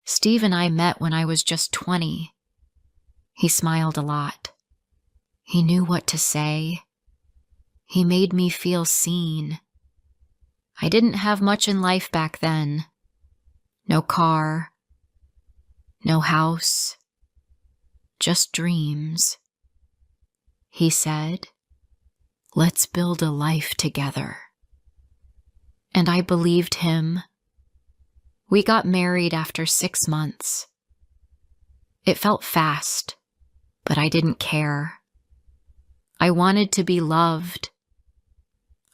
Steve and I met when I was just 20. He smiled a lot. He knew what to say. He made me feel seen. I didn't have much in life back then. No car, no house, just dreams. He said, "Let's build a life together." And I believed him. We got married after 6 months. It felt fast, but I didn't care. I wanted to be loved.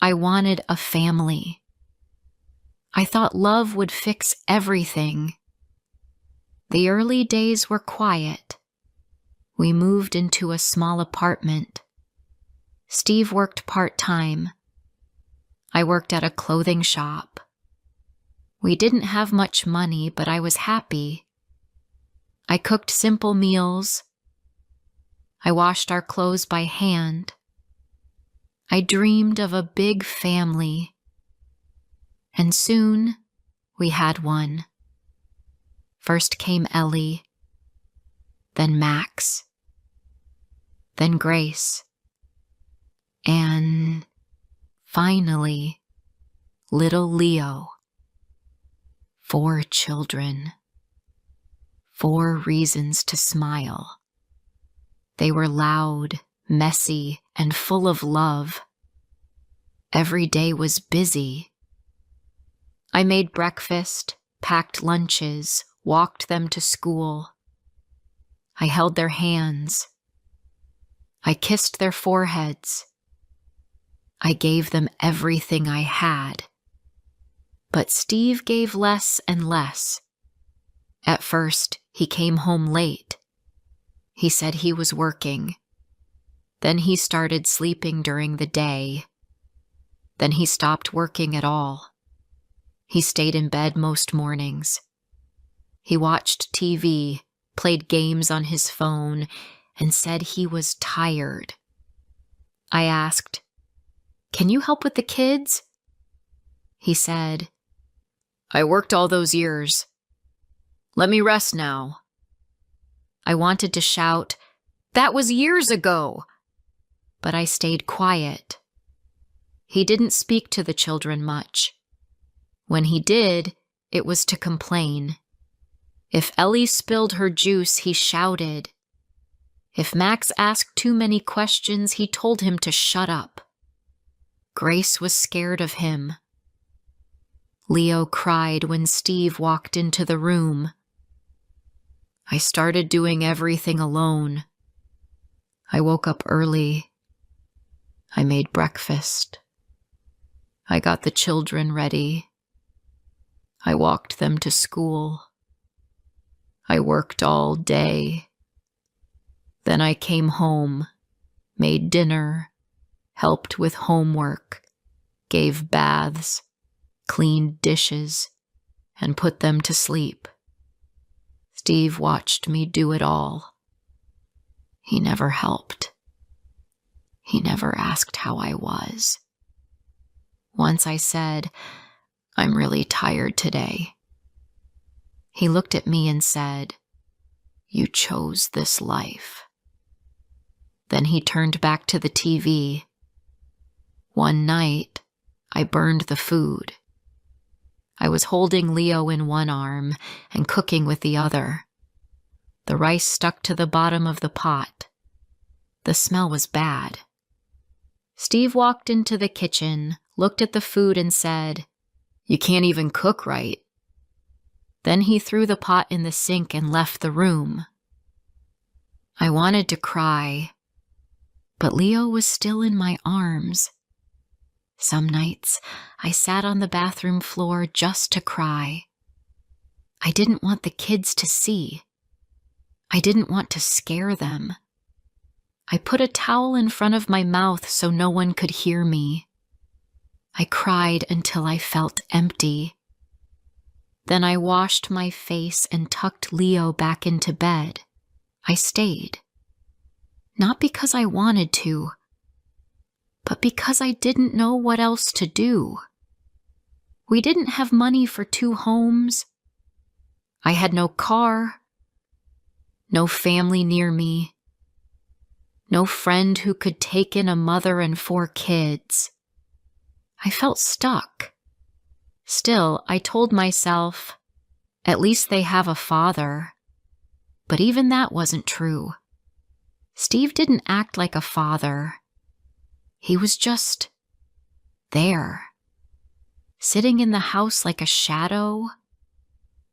I wanted a family. I thought love would fix everything. The early days were quiet. We moved into a small apartment. Steve worked part-time. I worked at a clothing shop. We didn't have much money, but I was happy. I cooked simple meals. I washed our clothes by hand. I dreamed of a big family. And soon, we had one. First came Ellie, then Max, then Grace, and finally, little Leo. 4 children. 4 reasons to smile. They were loud, messy, and full of love. Every day was busy. I made breakfast, packed lunches, walked them to school. I held their hands. I kissed their foreheads. I gave them everything I had. But Steve gave less and less. At first, he came home late. He said he was working. Then he started sleeping during the day. Then he stopped working at all. He stayed in bed most mornings. He watched TV, played games on his phone, and said he was tired. I asked, "Can you help with the kids?" He said, "I worked all those years. Let me rest now." I wanted to shout, "That was years ago!" But I stayed quiet. He didn't speak to the children much. When he did, it was to complain. If Ellie spilled her juice, he shouted. If Max asked too many questions, he told him to shut up. Grace was scared of him. Leo cried when Steve walked into the room. I started doing everything alone. I woke up early. I made breakfast. I got the children ready. I walked them to school. I worked all day. Then I came home, made dinner, helped with homework, gave baths, cleaned dishes, and put them to sleep. Steve watched me do it all. He never helped. He never asked how I was. Once I said, "I'm really tired today." He looked at me and said, "You chose this life." Then he turned back to the TV. One night, I burned the food. I was holding Leo in one arm and cooking with the other. The rice stuck to the bottom of the pot. The smell was bad. Steve walked into the kitchen, looked at the food and said, "You can't even cook right." Then he threw the pot in the sink and left the room. I wanted to cry, but Leo was still in my arms. Some nights, I sat on the bathroom floor just to cry. I didn't want the kids to see. I didn't want to scare them. I put a towel in front of my mouth so no one could hear me. I cried until I felt empty. Then I washed my face and tucked Leo back into bed. I stayed. Not because I wanted to, but because I didn't know what else to do. We didn't have money for 2 homes. I had no car, no family near me, no friend who could take in a mother and 4 kids. I felt stuck. Still, I told myself, at least they have a father. But even that wasn't true. Steve didn't act like a father. He was just there, sitting in the house like a shadow,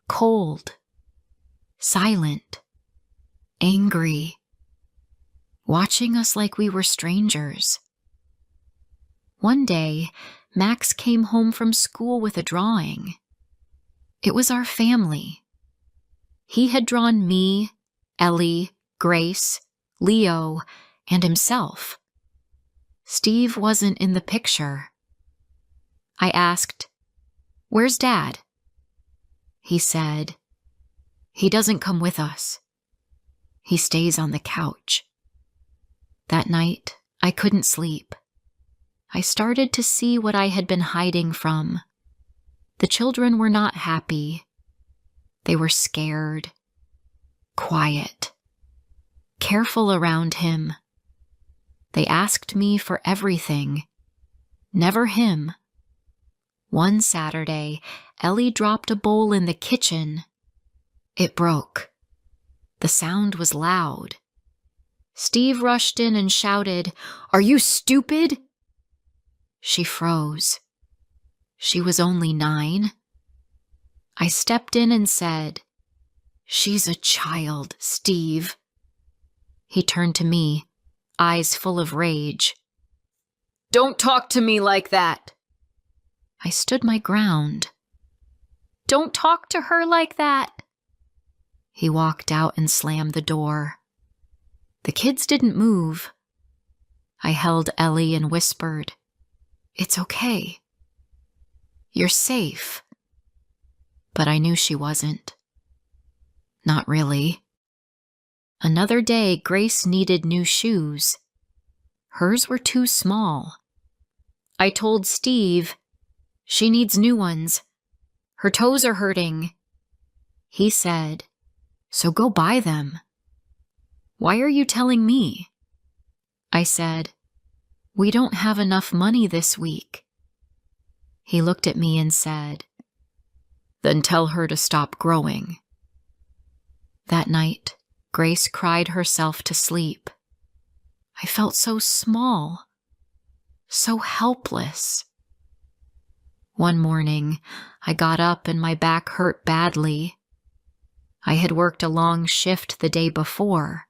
cold, silent, angry, watching us like we were strangers. One day, Max came home from school with a drawing. It was our family. He had drawn me, Ellie, Grace, Leo, and himself. Steve wasn't in the picture. I asked, "Where's Dad?" He said, "He doesn't come with us. He stays on the couch." That night, I couldn't sleep. I started to see what I had been hiding from. The children were not happy. They were scared, quiet, careful around him. They asked me for everything, never him. One Saturday, Ellie dropped a bowl in the kitchen. It broke. The sound was loud. Steve rushed in and shouted, "Are you stupid?" She froze. She was only 9. I stepped in and said, "She's a child, Steve." He turned to me, eyes full of rage. "Don't talk to me like that." I stood my ground. "Don't talk to her like that." He walked out and slammed the door. The kids didn't move. I held Ellie and whispered, "It's okay. You're safe." But I knew she wasn't. Not really. Another day, Grace needed new shoes. Hers were too small. I told Steve, "She needs new ones. Her toes are hurting." He said, "So go buy them." "Why are you telling me?" I said, "We don't have enough money this week." He looked at me and said, "Then tell her to stop growing." That night, Grace cried herself to sleep. I felt so small, so helpless. One morning, I got up and my back hurt badly. I had worked a long shift the day before.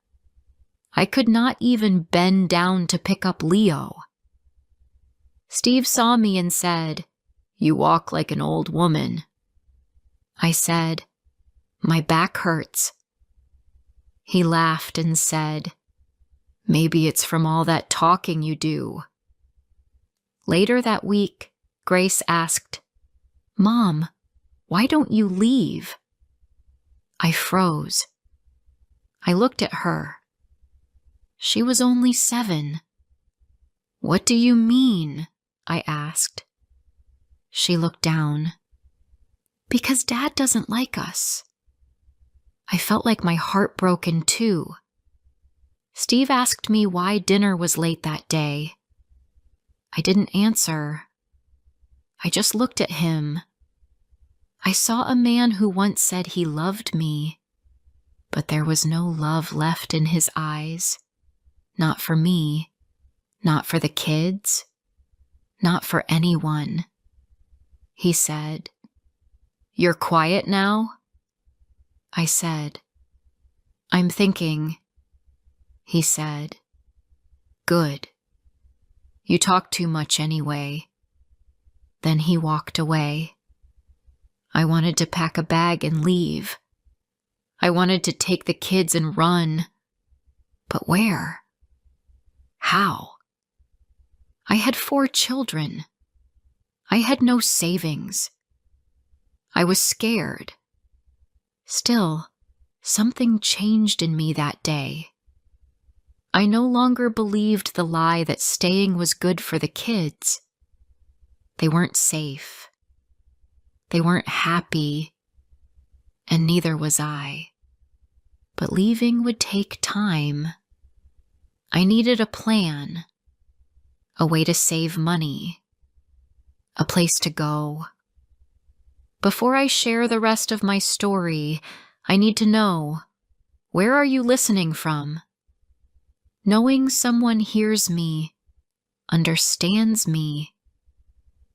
I could not even bend down to pick up Leo. Steve saw me and said, "You walk like an old woman." I said, "My back hurts." He laughed and said, "Maybe it's from all that talking you do." Later that week, Grace asked, "Mom, why don't you leave?" I froze. I looked at her. She was only 7. "What do you mean?" I asked. She looked down. "Because Dad doesn't like us." I felt like my heart broke in 2. Steve asked me why dinner was late that day. I didn't answer. I just looked at him. I saw a man who once said he loved me, but there was no love left in his eyes. Not for me, not for the kids, not for anyone. He said, "You're quiet now?" I said, "I'm thinking." He said, "Good. You talk too much anyway." Then he walked away. I wanted to pack a bag and leave. I wanted to take the kids and run. But where? How? I had 4 children. I had no savings. I was scared. Still, something changed in me that day. I no longer believed the lie that staying was good for the kids. They weren't safe. They weren't happy. and neither was I. But leaving would take time. I needed a plan, a way to save money, a place to go. Before I share the rest of my story, I need to know, where are you listening from? Knowing someone hears me, understands me,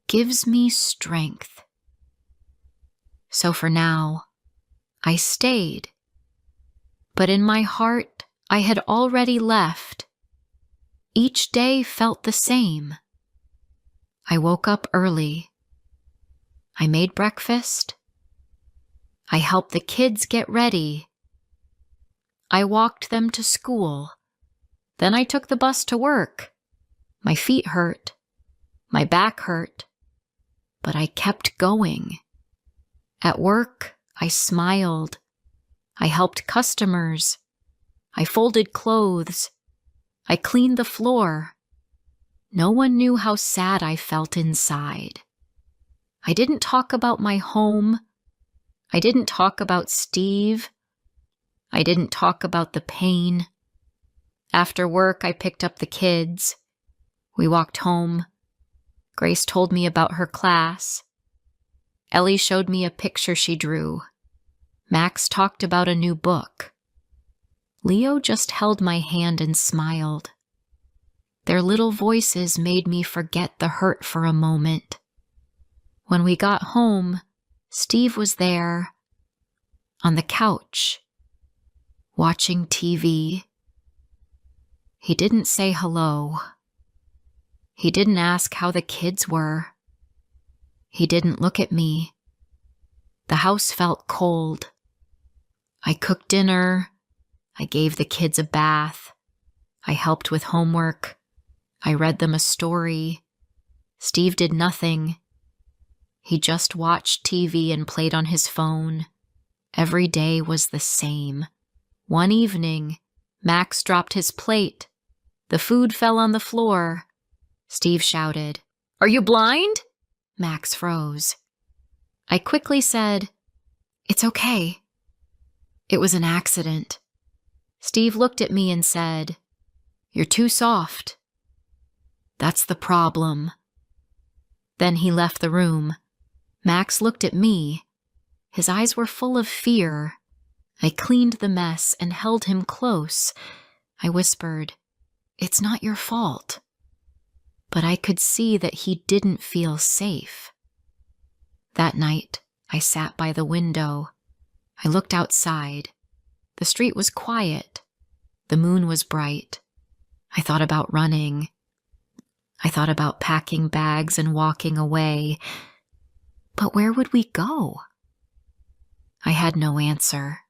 gives me strength. So for now, I stayed. But in my heart, I had already left. Each day felt the same. I woke up early. I made breakfast. I helped the kids get ready. I walked them to school. Then I took the bus to work. My feet hurt. My back hurt. But I kept going. At work, I smiled. I helped customers. I folded clothes. I cleaned the floor. No one knew how sad I felt inside. I didn't talk about my home. I didn't talk about Steve. I didn't talk about the pain. After work, I picked up the kids. We walked home. Grace told me about her class. Ellie showed me a picture she drew. Max talked about a new book. Leo just held my hand and smiled. Their little voices made me forget the hurt for a moment. When we got home, Steve was there, on the couch, watching TV. He didn't say hello. He didn't ask how the kids were. He didn't look at me. The house felt cold. I cooked dinner. I gave the kids a bath. I helped with homework. I read them a story. Steve did nothing. He just watched TV and played on his phone. Every day was the same. One evening, Max dropped his plate. The food fell on the floor. Steve shouted, "Are you blind?" Max froze. I quickly said, "It's okay. It was an accident." Steve looked at me and said, "You're too soft." "That's the problem." Then he left the room. Max looked at me. His eyes were full of fear. I cleaned the mess and held him close. I whispered, "It's not your fault." But I could see that he didn't feel safe. That night, I sat by the window. I looked outside. The street was quiet. The moon was bright. I thought about running. I thought about packing bags and walking away. But where would we go? I had no answer.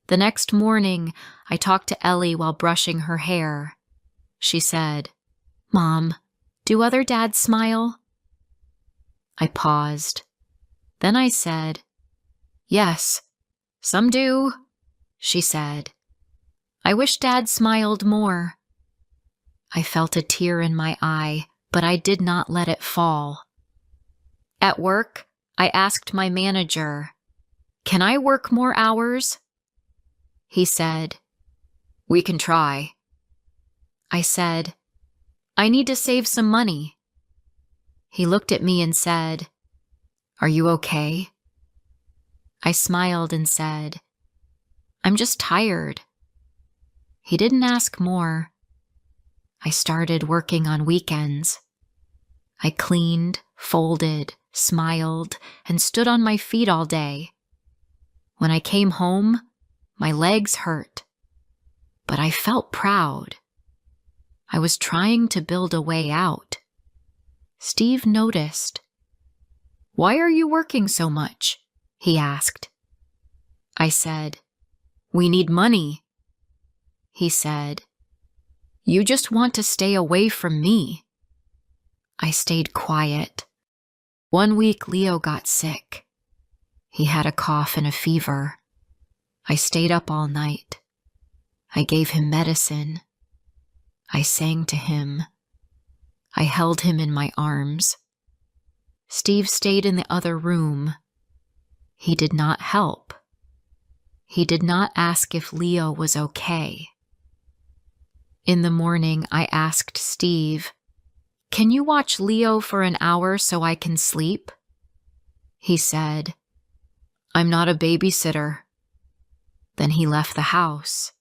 The next morning, I talked to Ellie while brushing her hair. She said, "Mom, do other dads smile?" I paused. Then I said, "Yes, some do." She said, "I wish Dad smiled more." I felt a tear in my eye, but I did not let it fall. At work, I asked my manager, "Can I work more hours?" He said, "We can try." I said, "I need to save some money." He looked at me and said, "Are you okay?" I smiled and said, "I'm just tired." He didn't ask more. I started working on weekends. I cleaned, folded, smiled, and stood on my feet all day. When I came home, my legs hurt, but I felt proud. I was trying to build a way out. Steve noticed. "Why are you working so much?" he asked. I said, "We need money." He said, "You just want to stay away from me." I stayed quiet. One week, Leo got sick. He had a cough and a fever. I stayed up all night. I gave him medicine. I sang to him. I held him in my arms. Steve stayed in the other room. He did not help. He did not ask if Leo was okay. In the morning, I asked Steve, "Can you watch Leo for an hour so I can sleep?" He said, "I'm not a babysitter." Then he left the house.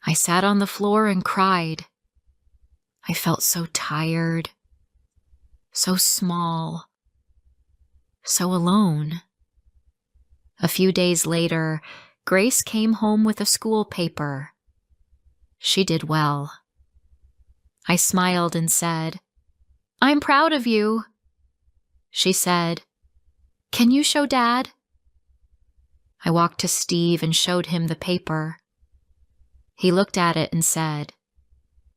I sat on the floor and cried. I felt so tired, so small, so alone. A few days later, Grace came home with a school paper. She did well. I smiled and said, "I'm proud of you." She said, "Can you show Dad?" I walked to Steve and showed him the paper. He looked at it and said,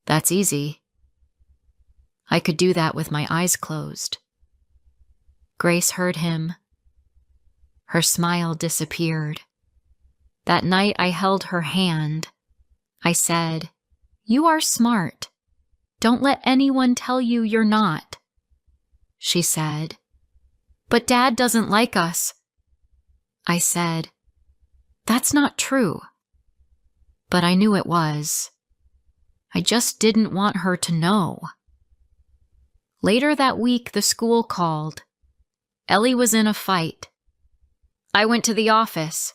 "That's easy." I could do that with my eyes closed. Grace heard him. Her smile disappeared. That night I held her hand. I said, "You are smart. Don't let anyone tell you you're not." She said, "But Dad doesn't like us." I said, "That's not true." But I knew it was. I just didn't want her to know. Later that week, the school called. Ellie was in a fight. I went to the office.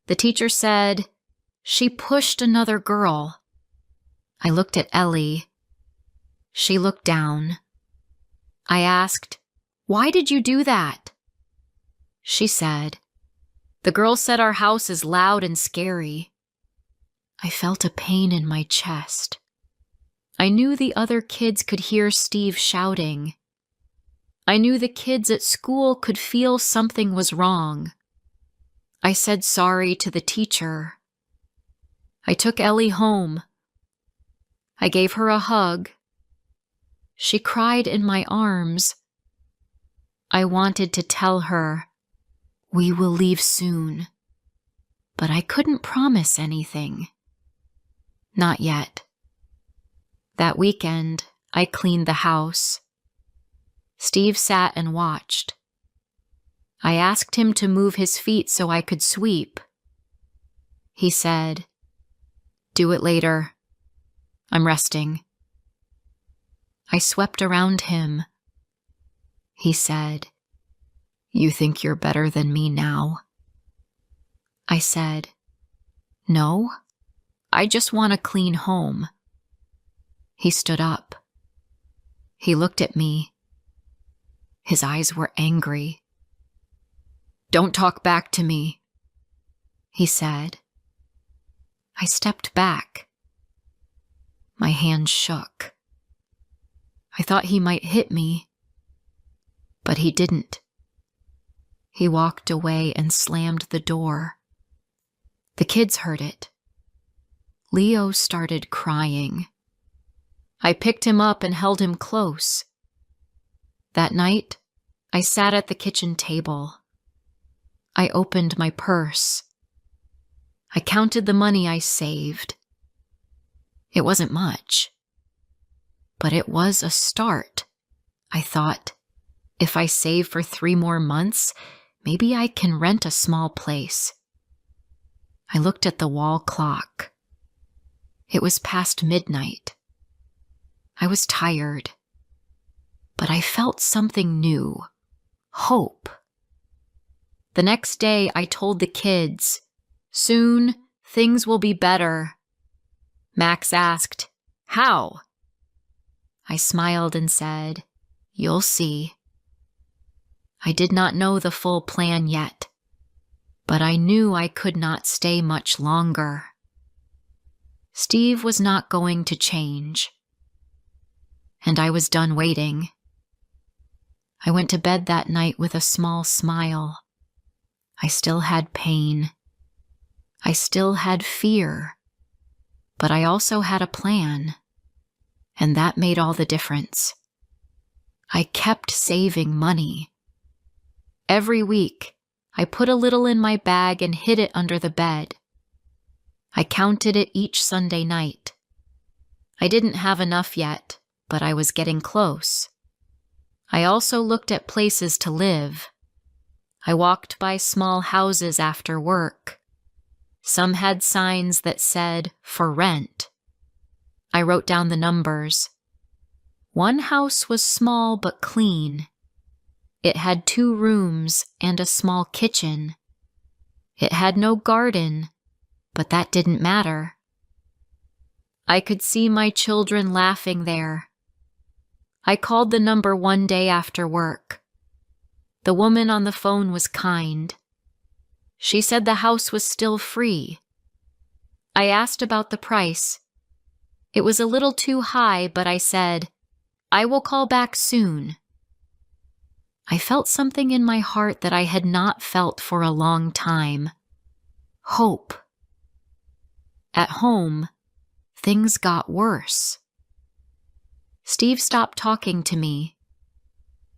The teacher said, "She pushed another girl." I looked at Ellie. She looked down. I asked, "Why did you do that?" She said, "The girl said our house is loud and scary." I felt a pain in my chest. I knew the other kids could hear Steve shouting. I knew the kids at school could feel something was wrong. I said sorry to the teacher. I took Ellie home. I gave her a hug. She cried in my arms. I wanted to tell her, "We will leave soon," but I couldn't promise anything. Not yet. That weekend, I cleaned the house. Steve sat and watched. I asked him to move his feet so I could sweep. He said, "Do it later. I'm resting." I swept around him. He said, "You think you're better than me now?" I said, "No, I just want a clean home." He stood up. He looked at me. His eyes were angry. "Don't talk back to me," he said. I stepped back. My hand shook. I thought he might hit me, but he didn't. He walked away and slammed the door. The kids heard it. Leo started crying. I picked him up and held him close. That night, I sat at the kitchen table. I opened my purse. I counted the money I saved. It wasn't much, but it was a start. I thought, if I save for 3 more months, maybe I can rent a small place. I looked at the wall clock. It was past midnight. I was tired, but I felt something new, hope. The next day, I told the kids, "Soon, things will be better." Max asked, "How?" I smiled and said, "You'll see." I did not know the full plan yet, but I knew I could not stay much longer. Steve was not going to change, and I was done waiting. I went to bed that night with a small smile. I still had pain. I still had fear, but I also had a plan, and that made all the difference. I kept saving money. Every week, I put a little in my bag and hid it under the bed. I counted it each Sunday night. I didn't have enough yet, but I was getting close. I also looked at places to live. I walked by small houses after work. Some had signs that said, "For rent." I wrote down the numbers. One house was small but clean. It had 2 rooms and a small kitchen. It had no garden, but that didn't matter. I could see my children laughing there. I called the number one day after work. The woman on the phone was kind. She said the house was still free. I asked about the price. It was a little too high, but I said, "I will call back soon." I felt something in my heart that I had not felt for a long time. Hope. At home, things got worse. Steve stopped talking to me.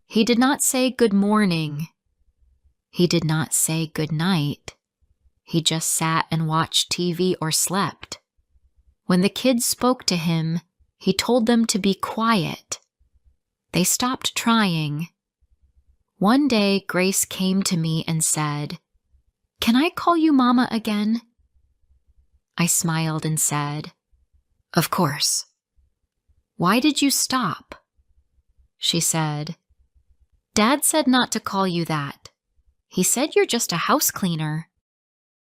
He did not say good morning. He did not say good night. He just sat and watched TV or slept. When the kids spoke to him, he told them to be quiet. They stopped trying. One day, Grace came to me and said, "Can I call you Mama again?" I smiled and said, "Of course." "Why did you stop?" She said, "Dad said not to call you that. He said you're just a house cleaner."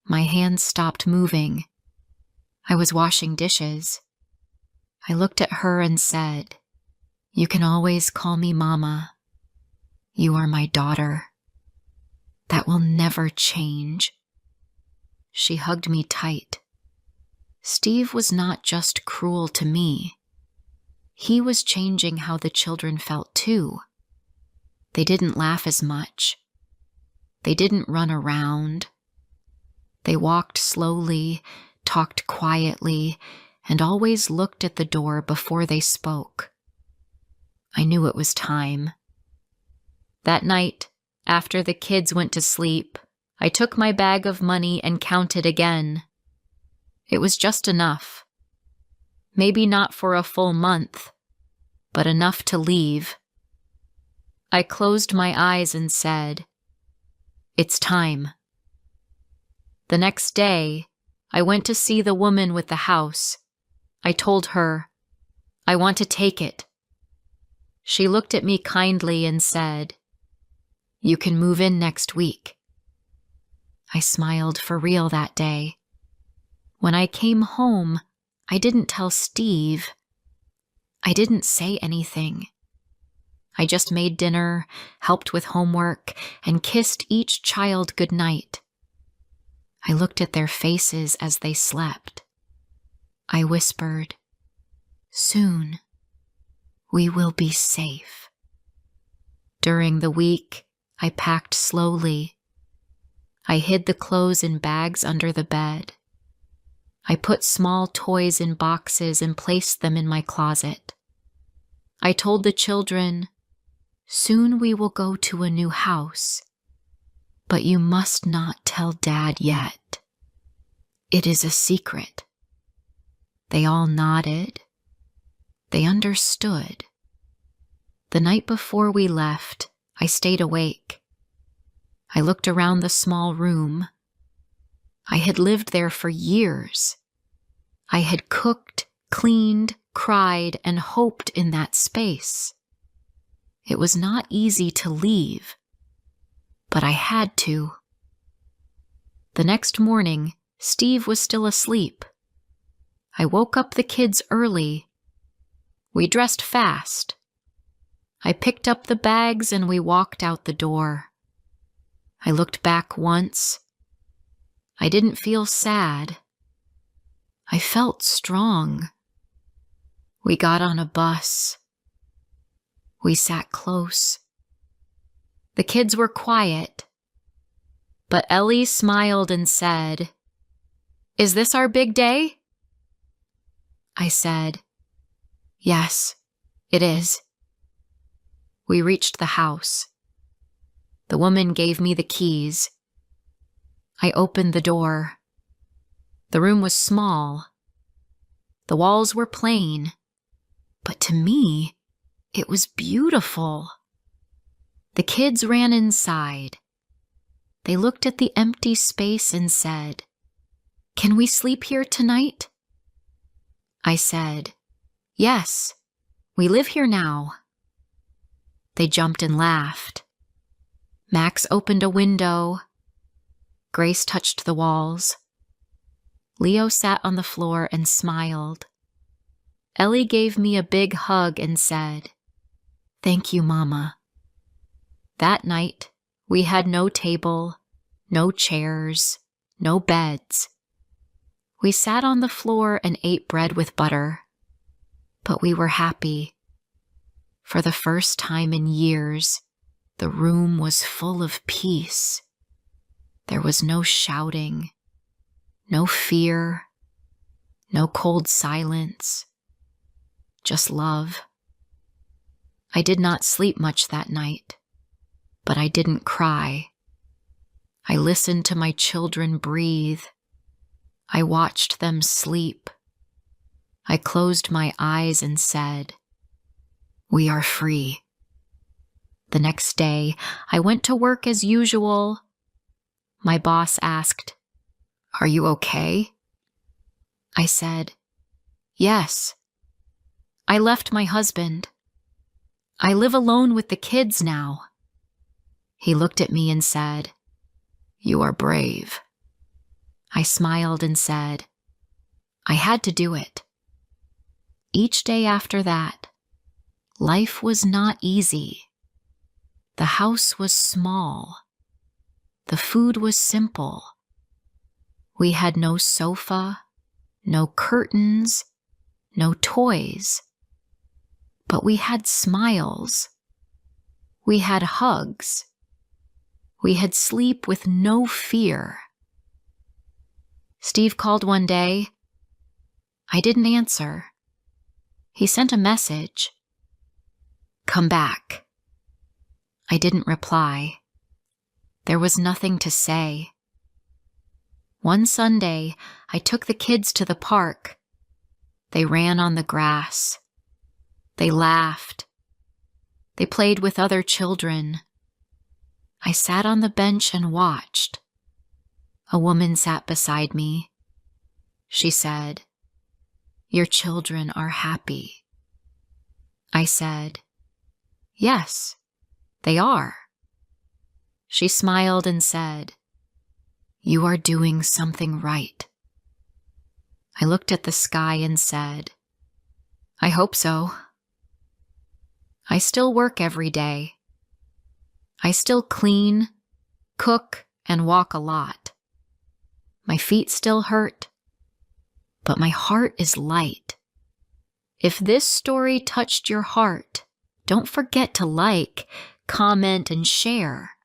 My hands stopped moving. I was washing dishes. I looked at her and said, "You can always call me Mama. You are my daughter. That will never change." She hugged me tight. Steve was not just cruel to me. He was changing how the children felt too. They didn't laugh as much. They didn't run around. They walked slowly, talked quietly, and always looked at the door before they spoke. I knew it was time. That night, after the kids went to sleep, I took my bag of money and counted again. It was just enough. Maybe not for a full month, but enough to leave. I closed my eyes and said, "It's time." The next day, I went to see the woman with the house. I told her, "I want to take it." She looked at me kindly and said, "You can move in next week." I smiled for real that day. When I came home, I didn't tell Steve. I didn't say anything. I just made dinner, helped with homework, and kissed each child goodnight. I looked at their faces as they slept. I whispered, "Soon, we will be safe." During the week, I packed slowly. I hid the clothes in bags under the bed. I put small toys in boxes and placed them in my closet. I told the children, "Soon we will go to a new house, but you must not tell Dad yet. It is a secret." They all nodded. They understood. The night before we left, I stayed awake. I looked around the small room. I had lived there for years. I had cooked, cleaned, cried, and hoped in that space. It was not easy to leave, but I had to. The next morning, Steve was still asleep. I woke up the kids early. We dressed fast. I picked up the bags and we walked out the door. I looked back once. I didn't feel sad. I felt strong. We got on a bus. We sat close. The kids were quiet, but Ellie smiled and said, "Is this our big day?" I said, "Yes, it is." We reached the house. The woman gave me the keys. I opened the door. The room was small. The walls were plain, but to me, it was beautiful. The kids ran inside. They looked at the empty space and said, "Can we sleep here tonight?" I said, "Yes, we live here now." They jumped and laughed. Max opened a window. Grace touched the walls. Leo sat on the floor and smiled. Ellie gave me a big hug and said, "Thank you, Mama." That night, we had no table, no chairs, no beds. We sat on the floor and ate bread with butter. But we were happy. For the first time in years, the room was full of peace. There was no shouting, no fear, no cold silence, just love. I did not sleep much that night, but I didn't cry. I listened to my children breathe. I watched them sleep. I closed my eyes and said, "We are free." The next day, I went to work as usual. My boss asked, "Are you okay?" I said, "Yes." I left my husband. I live alone with the kids now. He looked at me and said, "You are brave." I smiled and said, "I had to do it." Each day after that, life was not easy. The house was small. The food was simple. We had no sofa, no curtains, no toys. But we had smiles. We had hugs. We had sleep with no fear. Steve called one day. I didn't answer. He sent a message. "Come back." I didn't reply. There was nothing to say. One Sunday, I took the kids to the park. They ran on the grass. They laughed. They played with other children. I sat on the bench and watched. A woman sat beside me. She said, "Your children are happy." I said, "Yes, they are." She smiled and said, "You are doing something right." I looked at the sky and said, "I hope so." I still work every day. I still clean, cook, and walk a lot. My feet still hurt, but my heart is light. If this story touched your heart, don't forget to like, comment, and share.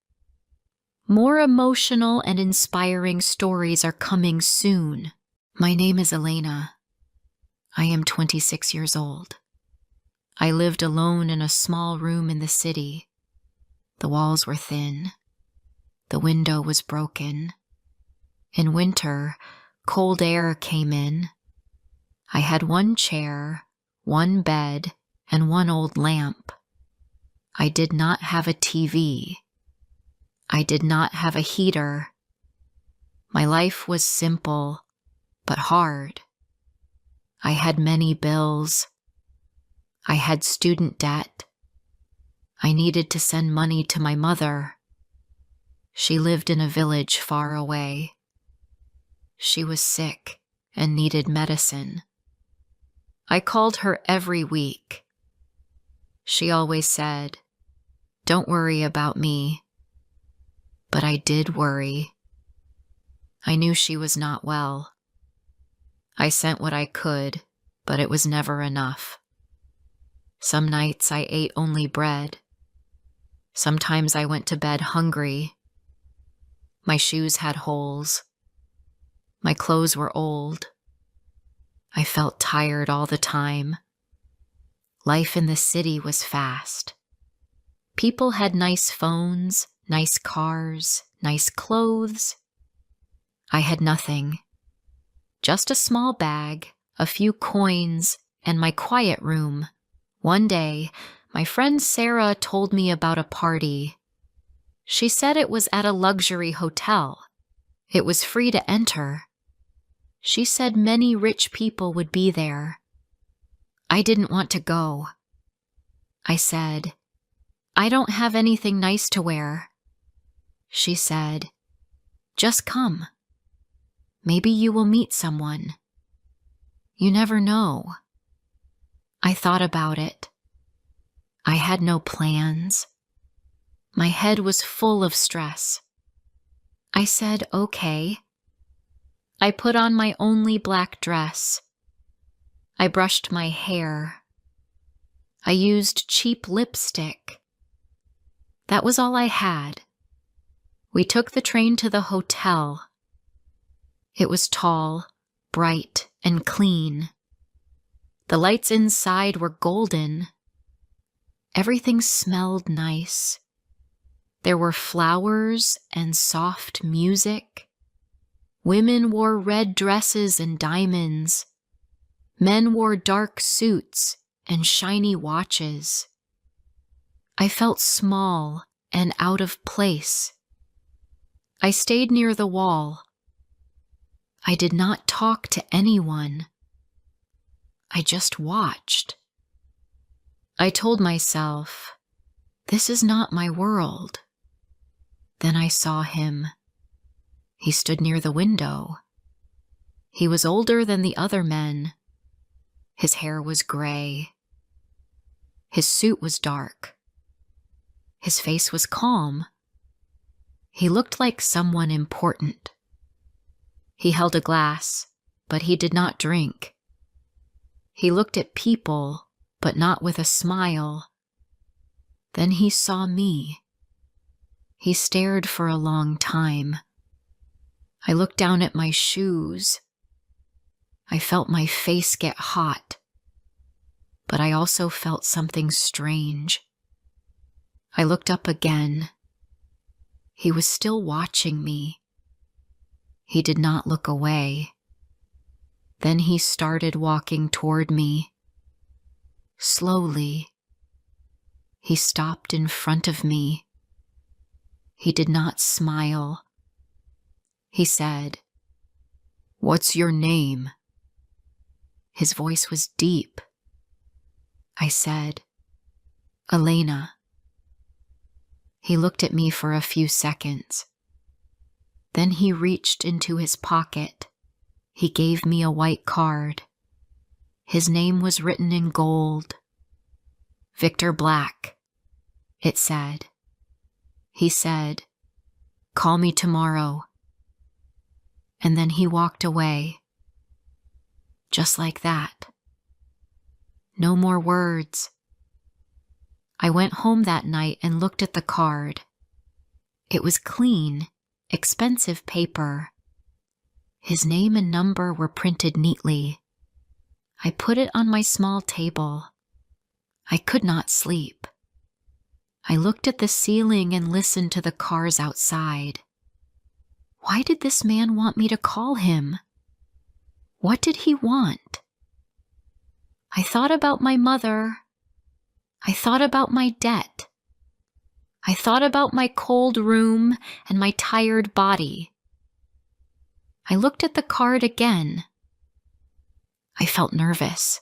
More emotional and inspiring stories are coming soon. My name is Elena. I am 26 years old. I lived alone in a small room in the city. The walls were thin. The window was broken. In winter, cold air came in. I had one chair, one bed, and one old lamp. I did not have a TV. I did not have a heater. My life was simple, but hard. I had many bills. I had student debt. I needed to send money to my mother. She lived in a village far away. She was sick and needed medicine. I called her every week. She always said, "Don't worry about me." But I did worry. I knew she was not well. I sent what I could, but it was never enough. Some nights I ate only bread. Sometimes I went to bed hungry. My shoes had holes. My clothes were old. I felt tired all the time. Life in the city was fast. People had nice phones, nice cars, nice clothes. I had nothing. Just a small bag, a few coins, and my quiet room. One day, my friend Sarah told me about a party. She said it was at a luxury hotel. It was free to enter. She said many rich people would be there. I didn't want to go. I said, I don't have anything nice to wear. She said, just come. Maybe you will meet someone. You never know. I thought about it. I had no plans. My head was full of stress. I said, okay. I put on my only black dress. I brushed my hair. I used cheap lipstick. That was all I had. We took the train to the hotel. It was tall, bright, and clean. The lights inside were golden. Everything smelled nice. There were flowers and soft music. Women wore red dresses and diamonds. Men wore dark suits and shiny watches. I felt small and out of place. I stayed near the wall. I did not talk to anyone. I just watched. I told myself, this is not my world. Then I saw him. He stood near the window. He was older than the other men. His hair was gray. His suit was dark. His face was calm. He looked like someone important. He held a glass, but he did not drink. He looked at people, but not with a smile. Then he saw me. He stared for a long time. I looked down at my shoes. I felt my face get hot, but I also felt something strange. I looked up again. He was still watching me. He did not look away. Then he started walking toward me. Slowly. He stopped in front of me. He did not smile. He said, "What's your name?" His voice was deep. I said, "Elena." He looked at me for a few seconds. Then he reached into his pocket. He gave me a white card. His name was written in gold. Victor Black, it said. He said, "Call me tomorrow." And then he walked away. Just like that. No more words. I went home that night and looked at the card. It was clean, expensive paper. His name and number were printed neatly. I put it on my small table. I could not sleep. I looked at the ceiling and listened to the cars outside. Why did this man want me to call him? What did he want? I thought about my mother. I thought about my debt. I thought about my cold room and my tired body. I looked at the card again. I felt nervous.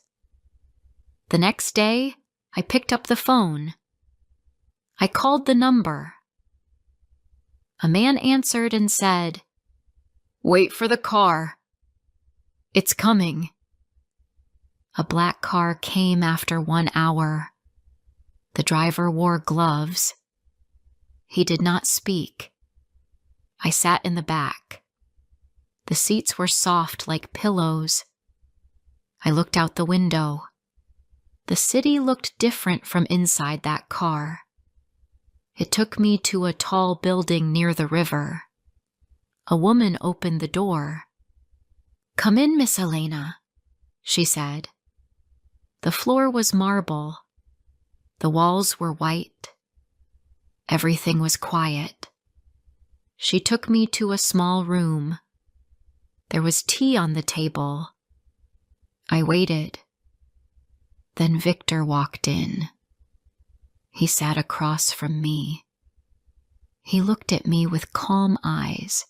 The next day, I picked up the phone. I called the number. A man answered and said, "Wait for the car. It's coming." A black car came after 1 hour. The driver wore gloves. He did not speak. I sat in the back. The seats were soft like pillows. I looked out the window. The city looked different from inside that car. It took me to a tall building near the river. A woman opened the door. "Come in, Miss Elena," she said. The floor was marble. The walls were white. Everything was quiet. She took me to a small room. There was tea on the table. I waited. Then Victor walked in. He sat across from me. He looked at me with calm eyes.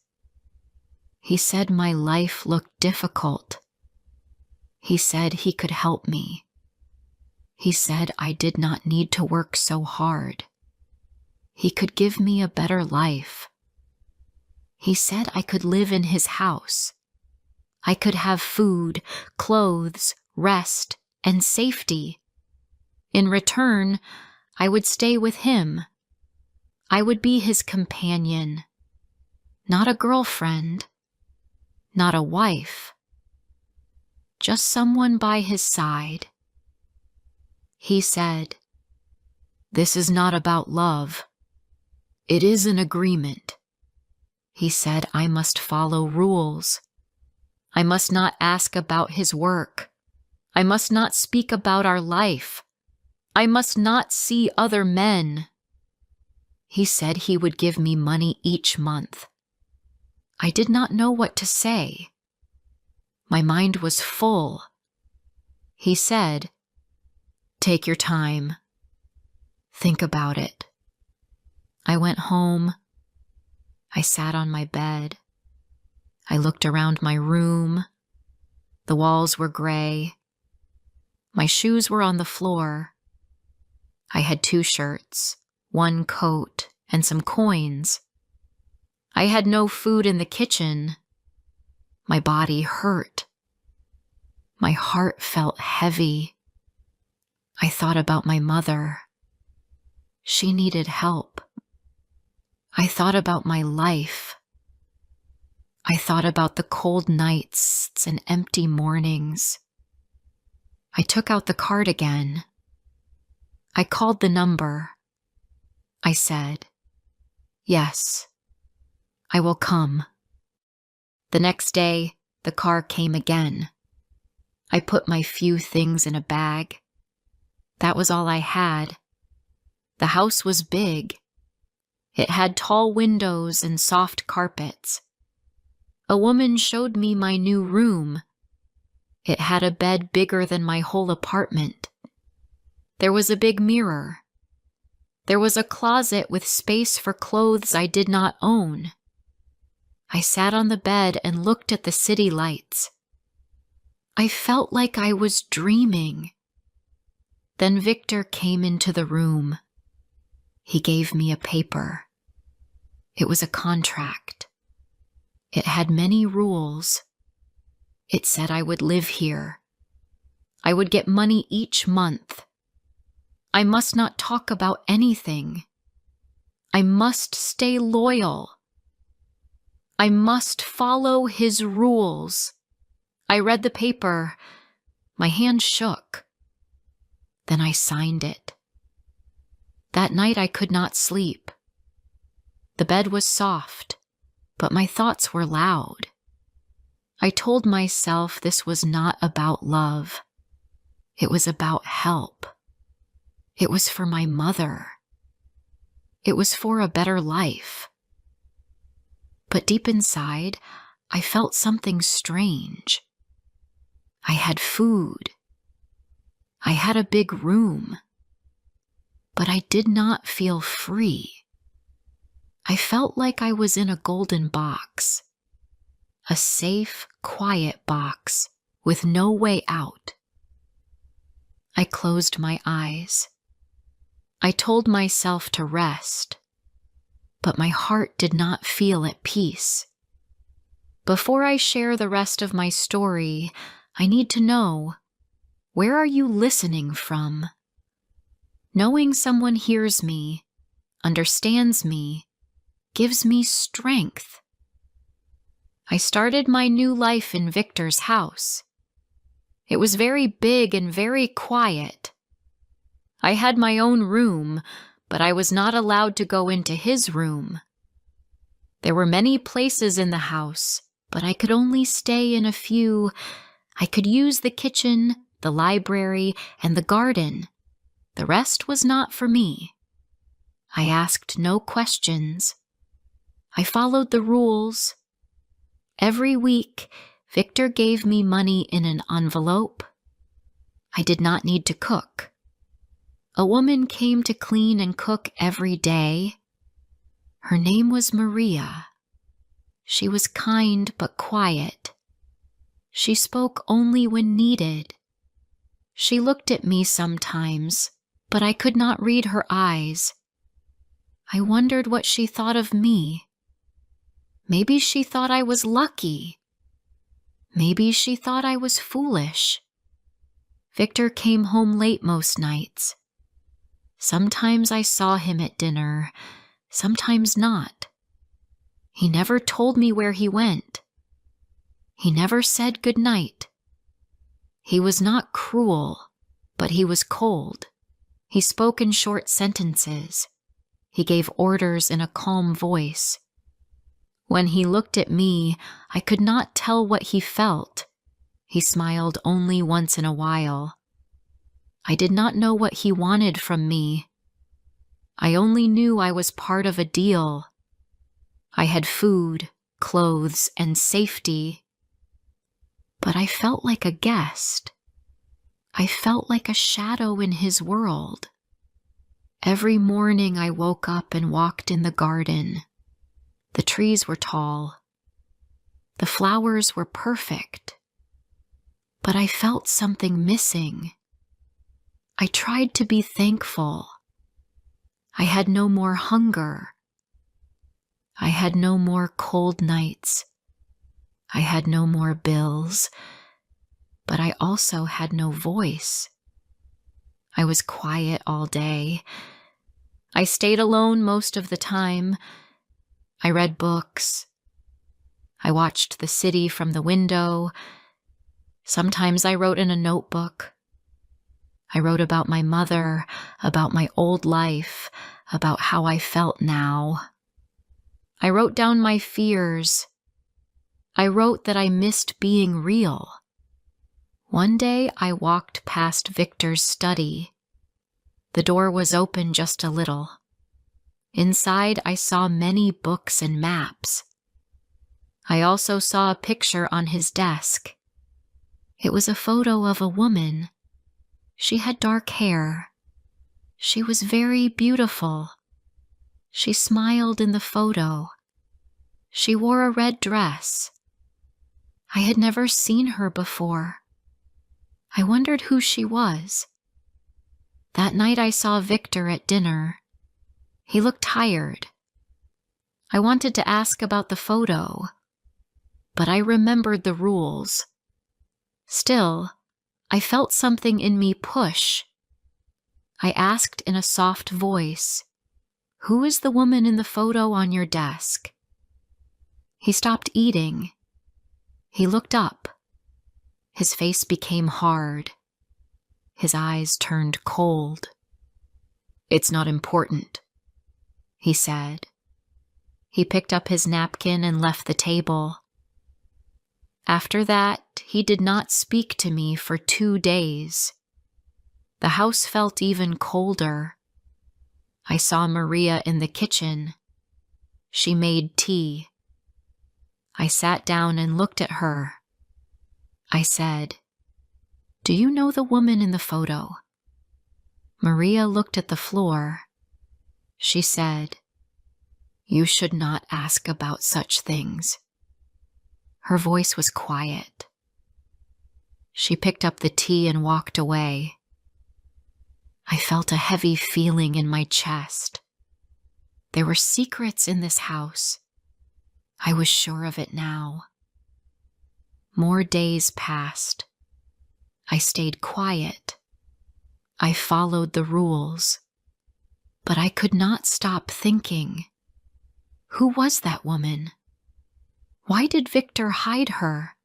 He said my life looked difficult. He said he could help me. He said I did not need to work so hard. He could give me a better life. He said I could live in his house. I could have food, clothes, rest, and safety. In return, I would stay with him. I would be his companion, not a girlfriend, not a wife, just someone by his side. He said, "This is not about love. It is an agreement." He said I must follow rules. I must not ask about his work. I must not speak about our life. I must not see other men. He said he would give me money each month. I did not know what to say. My mind was full. He said, "Take your time. Think about it." I went home. I sat on my bed. I looked around my room. The walls were gray. My shoes were on the floor. I had 2 shirts, 1 coat, and some coins. I had no food in the kitchen. My body hurt. My heart felt heavy. I thought about my mother. She needed help. I thought about my life. I thought about the cold nights and empty mornings. I took out the card again. I called the number. I said, "Yes, I will come." The next day, the car came again. I put my few things in a bag. That was all I had. The house was big. It had tall windows and soft carpets. A woman showed me my new room. It had a bed bigger than my whole apartment. There was a big mirror. There was a closet with space for clothes I did not own. I sat on the bed and looked at the city lights. I felt like I was dreaming. Then Victor came into the room. He gave me a paper. It was a contract. It had many rules. It said I would live here. I would get money each month. I must not talk about anything. I must stay loyal. I must follow his rules. I read the paper. My hand shook. Then I signed it. That night I could not sleep. The bed was soft, but my thoughts were loud. I told myself this was not about love. It was about help. It was for my mother. It was for a better life. But deep inside, I felt something strange. I had food. I had a big room. But I did not feel free. I felt like I was in a golden box. A safe, quiet box with no way out. I closed my eyes. I told myself to rest, but my heart did not feel at peace. Before I share the rest of my story, I need to know, where are you listening from? Knowing someone hears me, understands me, gives me strength. I started my new life in Victor's house. It was very big and very quiet. I had my own room, but I was not allowed to go into his room. There were many places in the house, but I could only stay in a few. I could use the kitchen, the library, and the garden. The rest was not for me. I asked no questions. I followed the rules. Every week, Victor gave me money in an envelope. I did not need to cook. A woman came to clean and cook every day. Her name was Maria. She was kind but quiet. She spoke only when needed. She looked at me sometimes, but I could not read her eyes. I wondered what she thought of me. Maybe she thought I was lucky. Maybe she thought I was foolish. Victor came home late most nights. Sometimes I saw him at dinner, sometimes not. He never told me where he went. He never said good night. He was not cruel, but he was cold. He spoke in short sentences. He gave orders in a calm voice. When he looked at me, I could not tell what he felt. He smiled only once in a while. I did not know what he wanted from me. I only knew I was part of a deal. I had food, clothes, and safety. But I felt like a guest. I felt like a shadow in his world. Every morning I woke up and walked in the garden. The trees were tall. The flowers were perfect. But I felt something missing. I tried to be thankful. I had no more hunger. I had no more cold nights. I had no more bills. But I also had no voice. I was quiet all day. I stayed alone most of the time. I read books. I watched the city from the window. Sometimes I wrote in a notebook. I wrote about my mother, about my old life, about how I felt now. I wrote down my fears. I wrote that I missed being real. One day I walked past Victor's study. The door was open just a little. Inside I saw many books and maps. I also saw a picture on his desk. It was a photo of a woman. She had dark hair. She was very beautiful. She smiled in the photo. She wore a red dress. I had never seen her before. I wondered who she was. That night I saw Victor at dinner. He looked tired. I wanted to ask about the photo, but I remembered the rules. Still, I felt something in me push. I asked in a soft voice, "Who is the woman in the photo on your desk?" He stopped eating. He looked up. His face became hard. His eyes turned cold. "It's not important," he said. He picked up his napkin and left the table. After that, he did not speak to me for 2 days. The house felt even colder. I saw Maria in the kitchen. She made tea. I sat down and looked at her. I said, "Do you know the woman in the photo?" Maria looked at the floor. She said, "You should not ask about such things." Her voice was quiet. She picked up the tea and walked away. I felt a heavy feeling in my chest. There were secrets in this house. I was sure of it now. More days passed. I stayed quiet. I followed the rules. But I could not stop thinking. Who was that woman? Why did Victor hide her?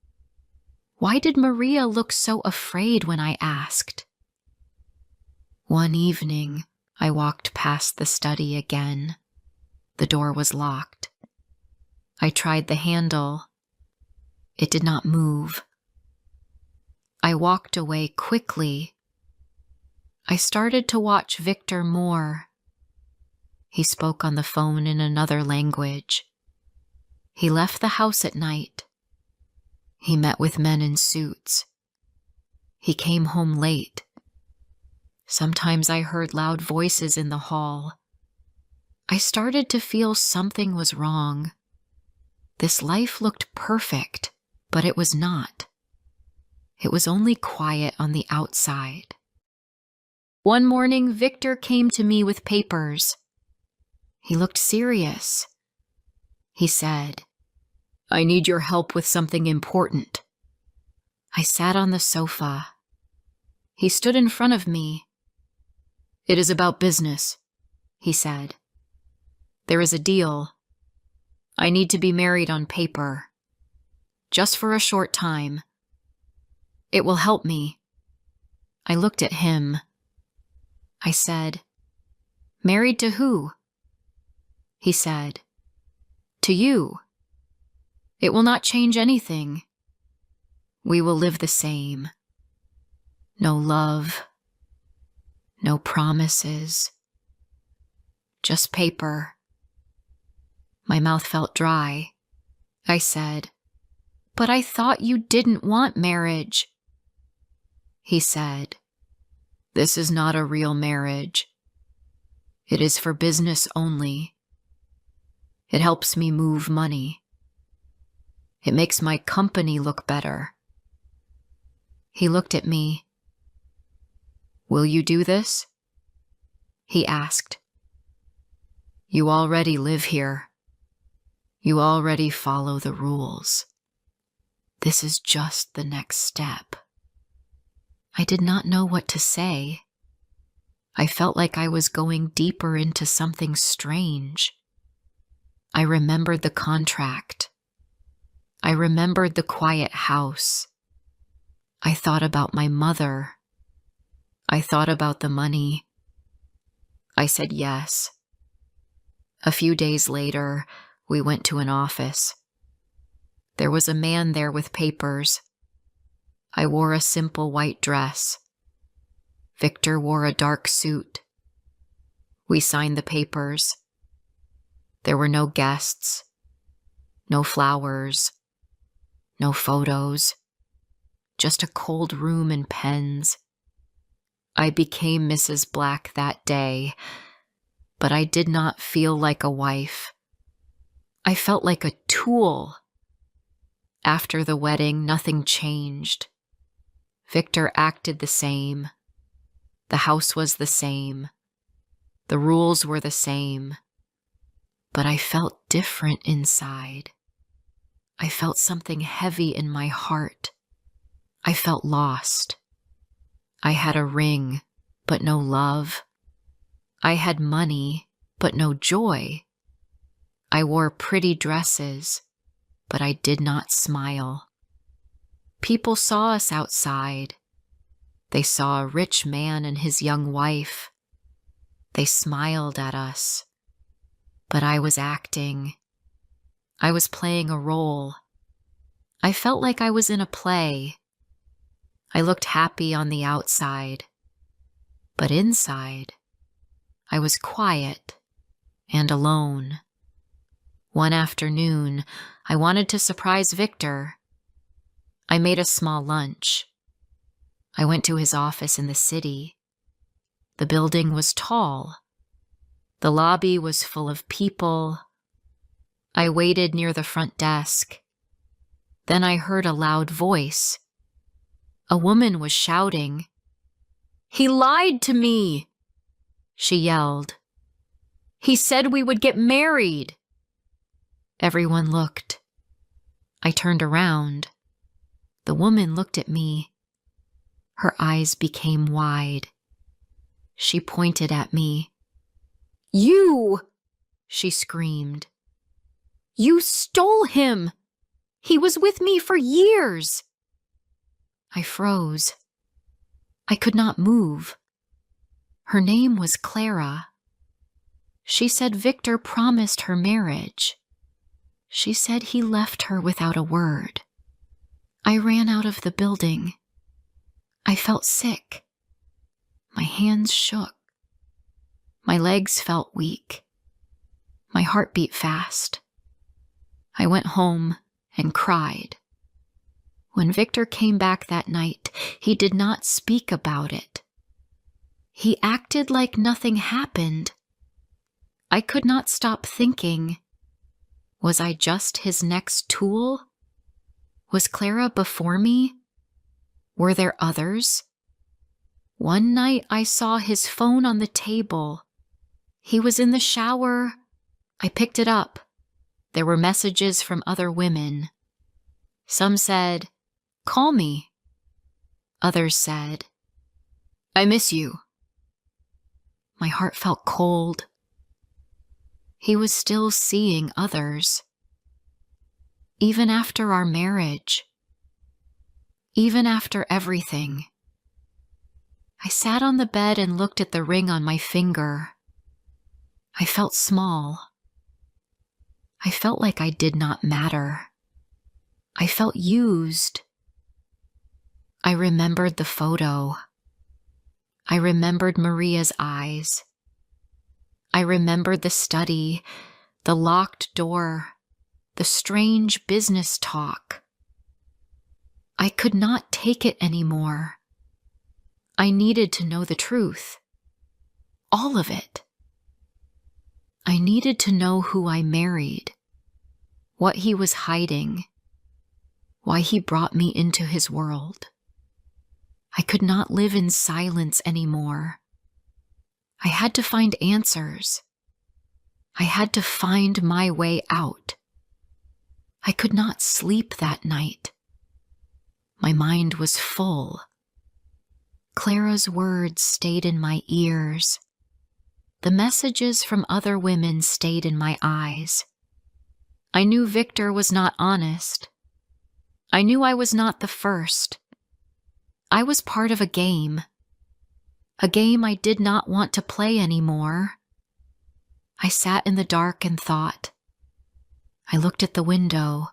Why did Maria look so afraid when I asked? One evening, I walked past the study again. The door was locked. I tried the handle. It did not move. I walked away quickly. I started to watch Victor more. He spoke on the phone in another language. He left the house at night. He met with men in suits. He came home late. Sometimes I heard loud voices in the hall. I started to feel something was wrong. This life looked perfect, but it was not. It was only quiet on the outside. One morning, Victor came to me with papers. He looked serious. He said, "I need your help with something important." I sat on the sofa. He stood in front of me. "It is about business," he said. "There is a deal. I need to be married on paper. Just for a short time. It will help me." I looked at him. I said, "Married to who?" He said, "To you. It will not change anything. We will live the same. No love, no promises, just paper." My mouth felt dry. I said, "But I thought you didn't want marriage." He said, "This is not a real marriage. It is for business only. It helps me move money. It makes my company look better." He looked at me. "Will you do this?" He asked. "You already live here. You already follow the rules. This is just the next step." I did not know what to say. I felt like I was going deeper into something strange. I remembered the contract. I remembered the quiet house. I thought about my mother. I thought about the money. I said yes. A few days later, we went to an office. There was a man there with papers. I wore a simple white dress. Victor wore a dark suit. We signed the papers. There were no guests, no flowers, no photos, just a cold room and pens. I became Mrs. Black that day, but I did not feel like a wife. I felt like a tool. After the wedding, nothing changed. Victor acted the same. The house was the same. The rules were the same. But I felt different inside. I felt something heavy in my heart. I felt lost. I had a ring, but no love. I had money, but no joy. I wore pretty dresses, but I did not smile. People saw us outside. They saw a rich man and his young wife. They smiled at us. But I was acting. I was playing a role. I felt like I was in a play. I looked happy on the outside. But inside, I was quiet and alone. One afternoon, I wanted to surprise Victor. I made a small lunch. I went to his office in the city. The building was tall. The lobby was full of people. I waited near the front desk. Then I heard a loud voice. A woman was shouting. "He lied to me!" she yelled. "He said we would get married!" Everyone looked. I turned around. The woman looked at me. Her eyes became wide. She pointed at me. "You!" she screamed. "You stole him! He was with me for years!" I froze. I could not move. Her name was Clara. She said Victor promised her marriage. She said he left her without a word. I ran out of the building. I felt sick. My hands shook. My legs felt weak. My heart beat fast. I went home and cried. When Victor came back that night, he did not speak about it. He acted like nothing happened. I could not stop thinking, was I just his next tool? Was Clara before me? Were there others? One night I saw his phone on the table. He was in the shower. I picked it up. There were messages from other women. Some said, "Call me." Others said, "I miss you." My heart felt cold. He was still seeing others. Even after our marriage. Even after everything. I sat on the bed and looked at the ring on my finger. I felt small. I felt like I did not matter. I felt used. I remembered the photo. I remembered Maria's eyes. I remembered the study, the locked door, the strange business talk. I could not take it anymore. I needed to know the truth. All of it. I needed to know who I married, what he was hiding, why he brought me into his world. I could not live in silence anymore. I had to find answers. I had to find my way out. I could not sleep that night. My mind was full. Clara's words stayed in my ears. The messages from other women stayed in my eyes. I knew Victor was not honest. I knew I was not the first. I was part of a game I did not want to play anymore. I sat in the dark and thought. I looked at the window.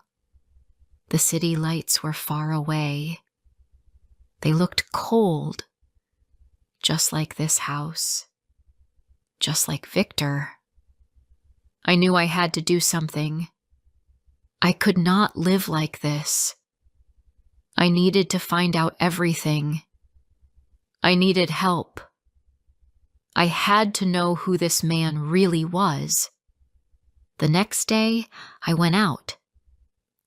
The city lights were far away. They looked cold, just like this house, just like Victor. I knew I had to do something. I could not live like this. I needed to find out everything. I needed help. I had to know who this man really was. The next day, I went out.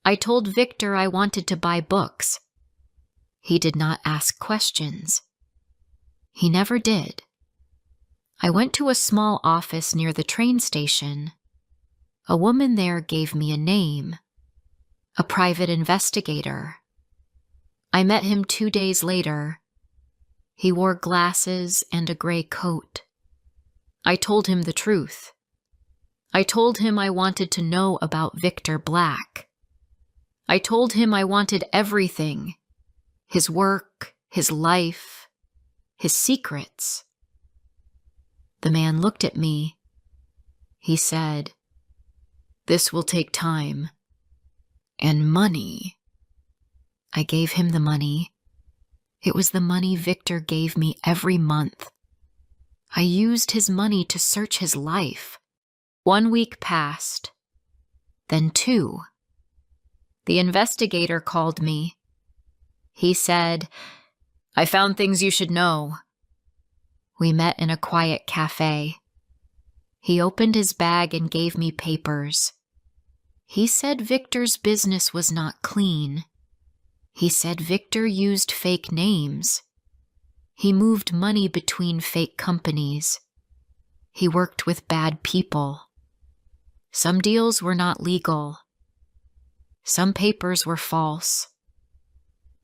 I told Victor I wanted to buy books. He did not ask questions. He never did. I went to a small office near the train station. A woman there gave me a name. A private investigator. I met him 2 days later. He wore glasses and a gray coat. I told him the truth. I told him I wanted to know about Victor Black. I told him I wanted everything. His work, his life, his secrets. The man looked at me. He said, "This will take time. And money." I gave him the money. It was the money Victor gave me every month. I used his money to search his life. 1 week passed. Then 2. The investigator called me. He said, "I found things you should know." We met in a quiet cafe. He opened his bag and gave me papers. He said Victor's business was not clean. He said Victor used fake names. He moved money between fake companies. He worked with bad people. Some deals were not legal. Some papers were false.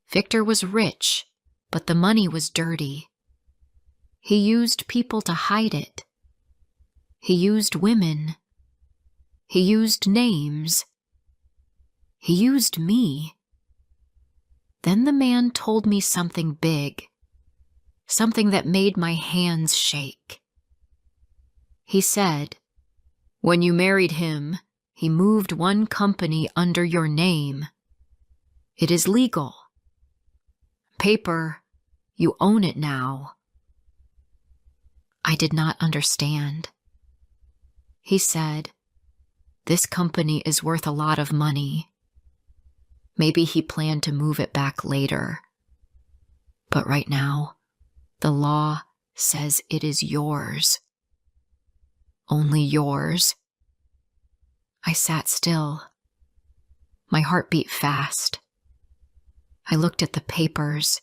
Victor was rich, but the money was dirty. He used people to hide it. He used women. He used names. He used me. Then the man told me something big, something that made my hands shake. He said, "When you married him, he moved one company under your name. It is legal. Paper, you own it now." I did not understand. He said, "This company is worth a lot of money. Maybe he planned to move it back later. But right now, the law says it is yours." Only yours. I sat still. My heart beat fast. I looked at the papers.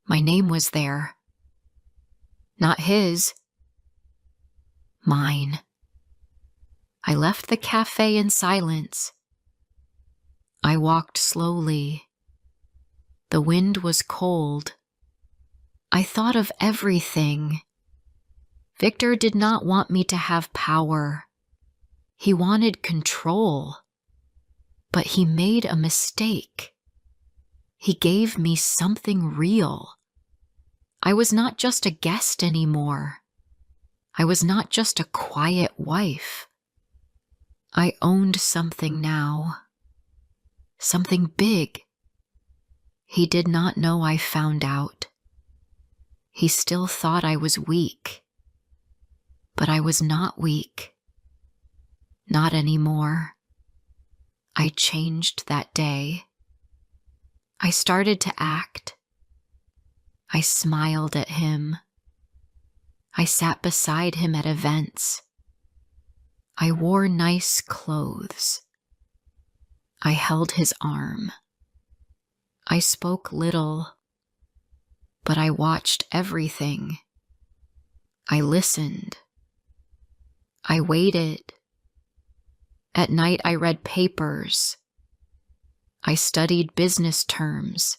My name was there. Not his. Mine. I left the cafe in silence. I walked slowly. The wind was cold. I thought of everything. Victor did not want me to have power. He wanted control. But he made a mistake. He gave me something real. I was not just a guest anymore. I was not just a quiet wife. I owned something now. Something big. He did not know I found out. He still thought I was weak. But I was not weak. Not anymore. I changed that day. I started to act. I smiled at him. I sat beside him at events. I wore nice clothes. I held his arm. I spoke little, but I watched everything. I listened. I waited. At night I read papers. I studied business terms.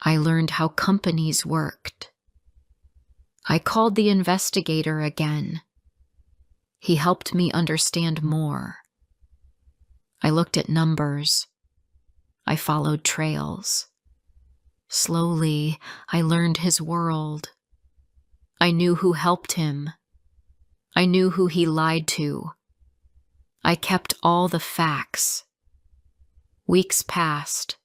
I learned how companies worked. I called the investigator again. He helped me understand more. I looked at numbers. I followed trails. Slowly, I learned his world. I knew who helped him. I knew who he lied to. I kept all the facts. Weeks passed.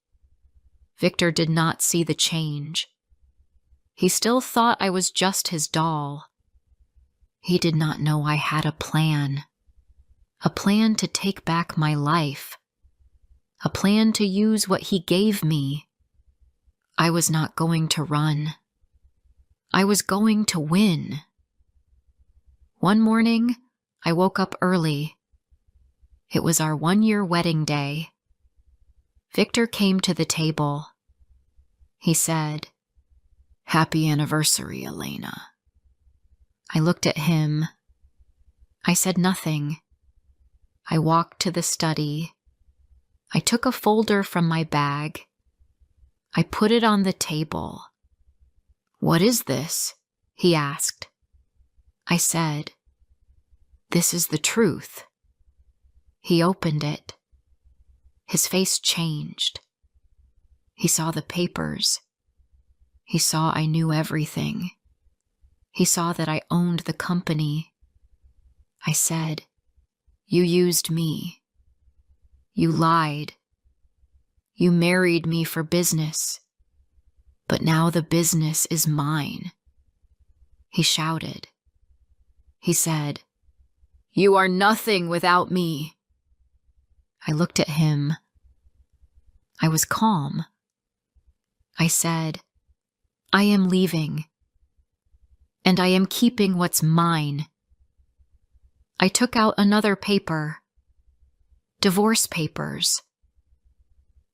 Victor did not see the change. He still thought I was just his doll. He did not know I had a plan to take back my life, a plan to use what he gave me. I was not going to run. I was going to win. One morning, I woke up early. It was our 1-year wedding day. Victor came to the table. He said, "Happy anniversary, Elena." I looked at him. I said nothing. I walked to the study. I took a folder from my bag. I put it on the table. "What is this?" he asked. I said, "This is the truth." He opened it. His face changed. He saw the papers. He saw I knew everything. He saw that I owned the company. I said, "You used me. You lied. You married me for business. But now the business is mine." He shouted. He said, "You are nothing without me." I looked at him. I was calm. I said, "I am leaving. And I am keeping what's mine." I took out another paper. Divorce papers.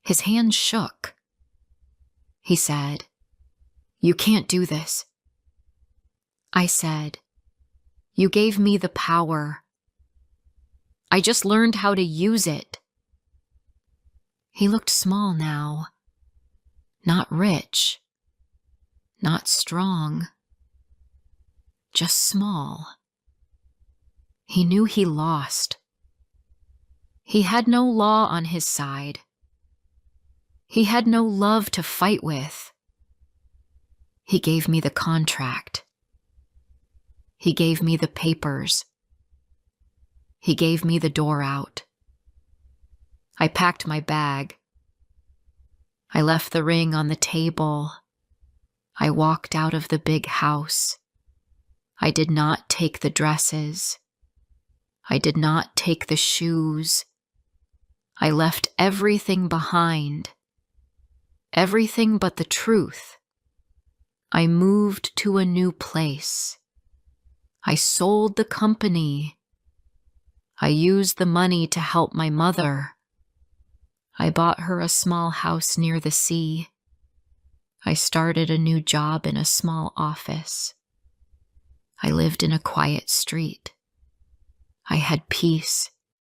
His hand shook. He said, "You can't do this." I said, "You gave me the power. I just learned how to use it." He looked small now. Not rich. Not strong. Just small. He knew he lost. He had no law on his side. He had no love to fight with. He gave me the contract. He gave me the papers. He gave me the door out. I packed my bag. I left the ring on the table. I walked out of the big house. I did not take the dresses. I did not take the shoes. I left everything behind. Everything but the truth. I moved to a new place. I sold the company. I used the money to help my mother. I bought her a small house near the sea. I started a new job in a small office. I lived in a quiet street. I had peace